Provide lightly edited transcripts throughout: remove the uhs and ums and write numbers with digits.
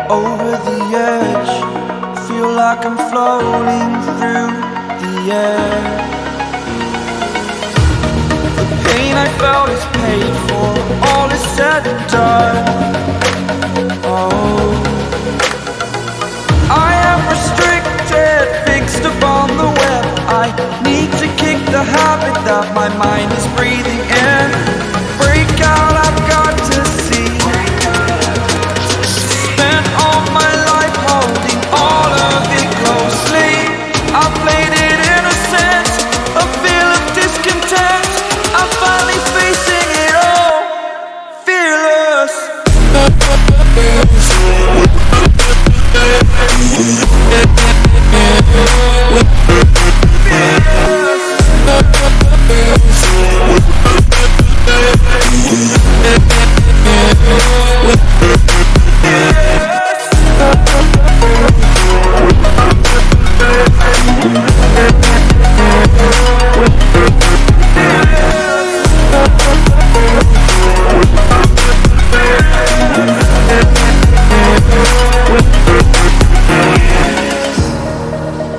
over the edge. Feel like I'm floating through the air. The pain I felt is paid for, all is said and done. Oh, I am restricted, fixed upon the web. I need to kick the habit that my mind is breathing in. Break out, I've got to see. Spent all my life holding all of it closely. I played it innocent, a feel of discontent. I'm finally facing it all, fearless.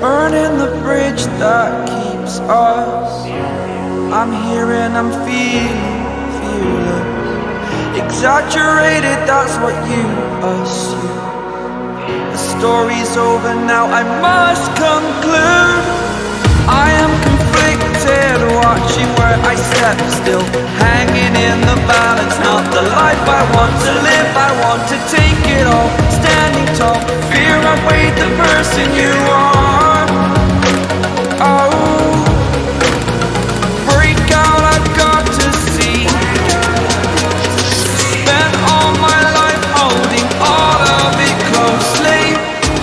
Burning the bridge that keeps us. I'm here and I'm feeling fearless. Exaggerated, that's what you assume. The story's over now, I must conclude. I am conflicted, watching where I step still, hanging in the balance. Not the life I want to live, I want to take it all. Standing tall, fear I weighed the person you are. Oh, break out, I've got to see. Spent all my life holding all of it closely.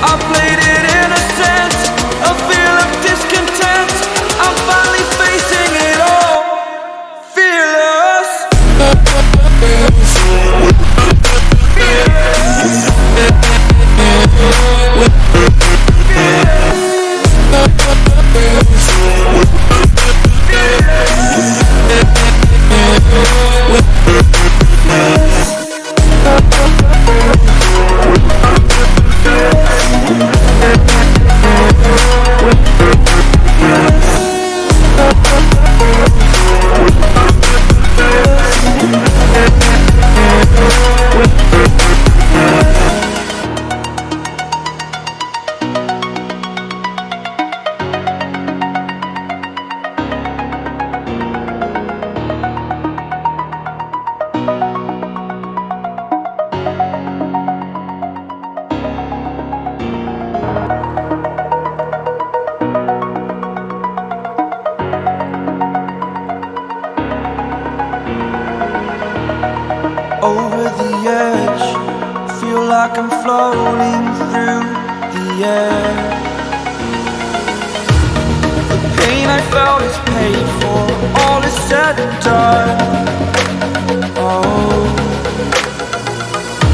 I played it innocent, a feel of discontent. I'm finally facing it all, fearless. Over the edge, feel like I'm floating through the air. The pain I felt is paid for, all is said and done. Oh,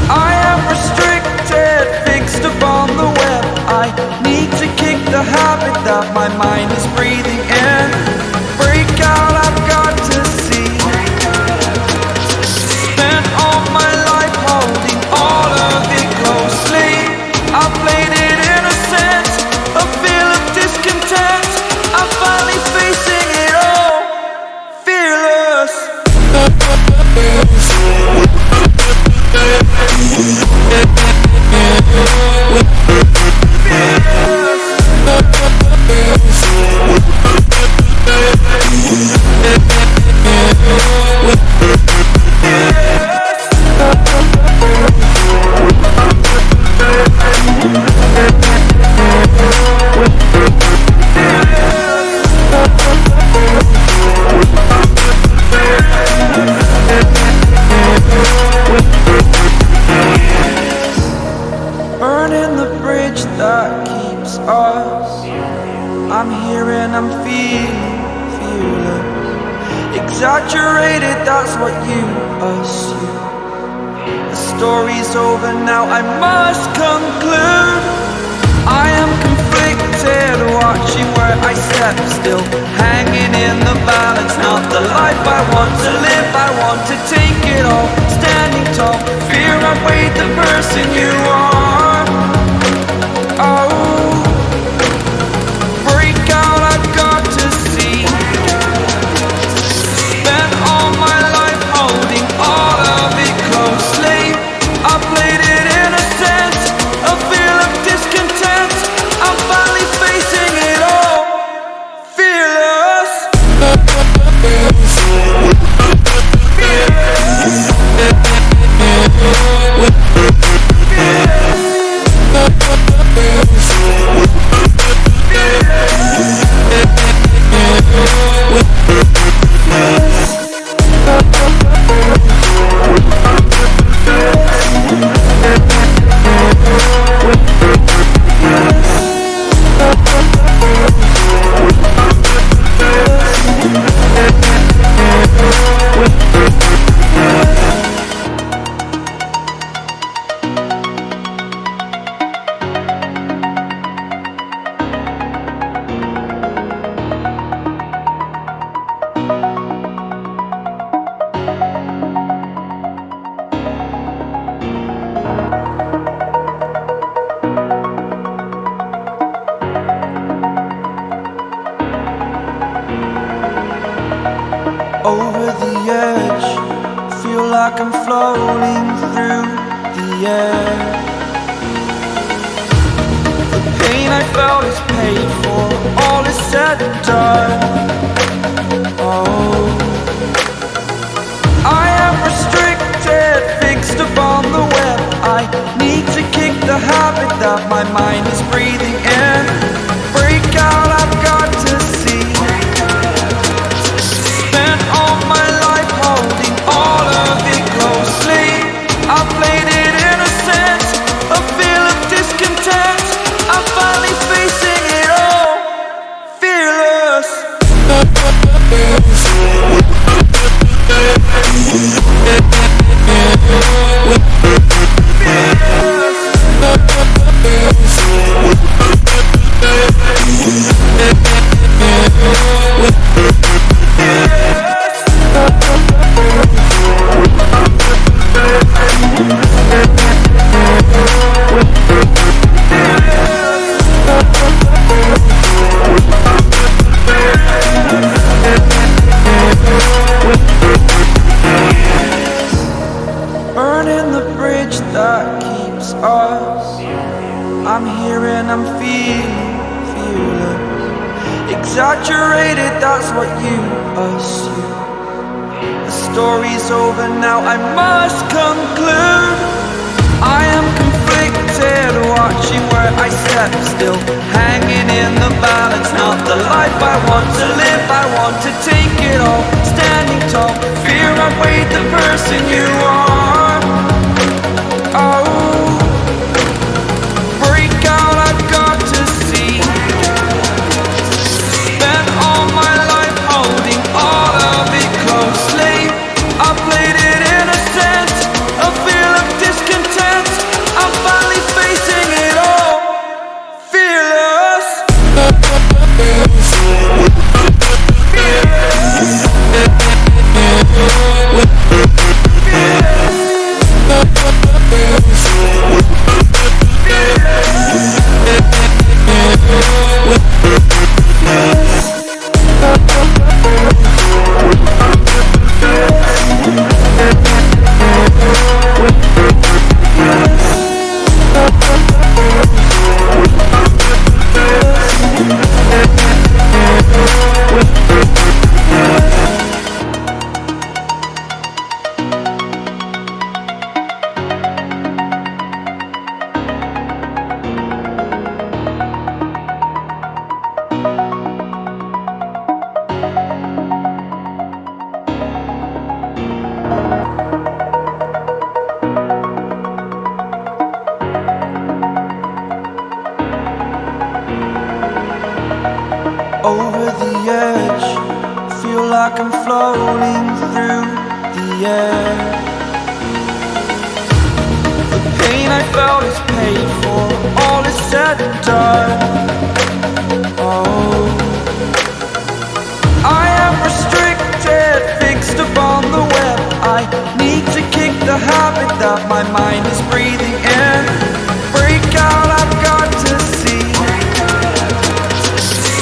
I am restricted, fixed upon the web. I need to kick the habit that my mind is breathing in. Break out, I've got to see. Spent all my life holding all of it closely. I played it innocent, a feel of discontent. I'm finally facing it all, fearless. Burning the bridge that keeps us. I'm here and I'm feeling fearless. Exaggerated, that's what you assume. The story's over now, I must conclude. I am conflicted, watching where I step still, hanging in the balance. Not the life I want to live, I want to take it all. Standing tall, fear I weighed the person you are. floating through the air. The pain I felt is paid for, all is said and done. Oh, I am restricted, fixed upon the web. I need to kick the habit that my mind is breathing in. Break out, I've got to see. Spent all my life holding all of it closely. I played it innocent, a feel of discontent. I'm finally facing it all, fearless. Burning the bridge that keeps us. I'm here and I'm feeling fearless. Exaggerated, that's what you assume. The story's over now, I must conclude. I am conflicted, watching where I step still, hanging in the balance. Not the life I want to live, I want to take it all. Standing tall, fear I weighed the person you are. Oh, break out, I've got to see. Spent all my life holding all of it closely. I played it innocent, a feel of discontent. I'm finally facing it all, fearless. Over the edge, feel like I'm floating through the air. The pain I felt is paid for, all is said and done. Oh, I am restricted, fixed upon the web. I need to kick the habit that my mind is breathing in. Break out, I've got to see.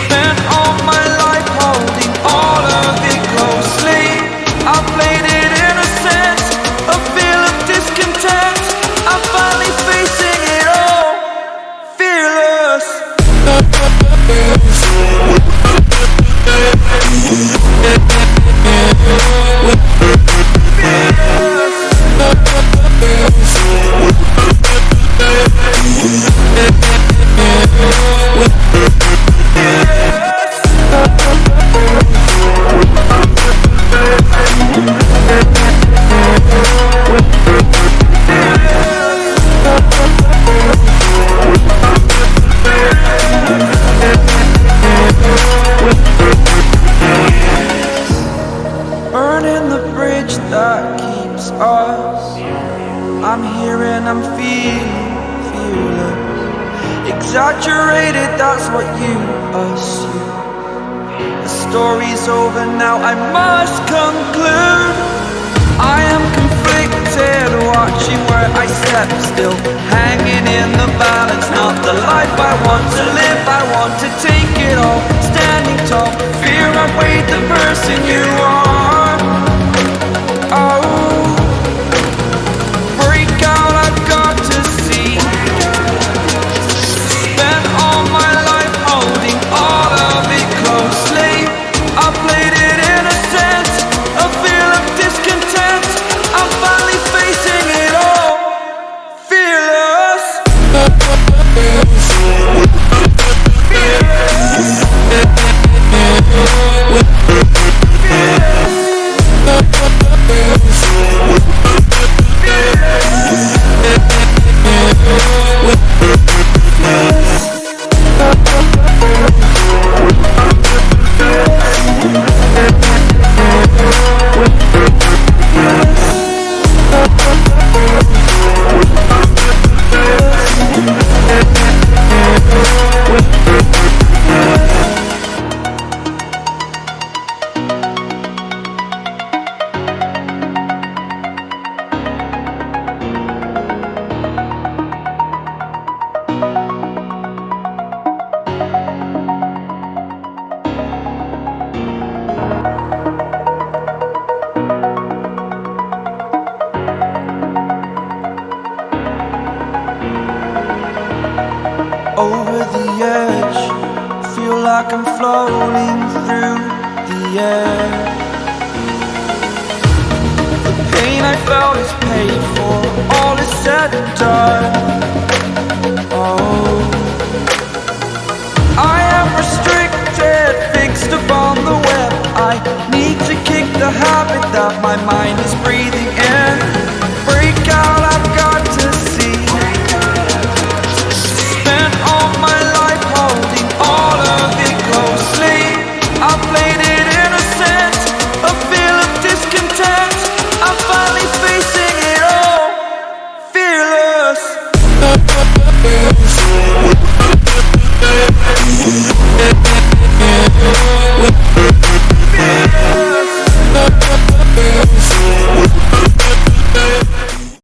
Spent all my life holding all of it closely. I played it innocent, a feel of discontent. I'm finally facing it all, fearless. Burning the bridge that keeps us. I'm here and I'm feeling fearless. Exaggerated, that's what you assume. The story's over now, I must conclude. I am conflicted, watching where I step still, hanging in the balance. Not the life I want to live, I want to take it all. Standing tall, fear I weighed the person you are. Oh, over the edge. Feel like I'm floating through the air. The pain I felt is paid for, all is said and done.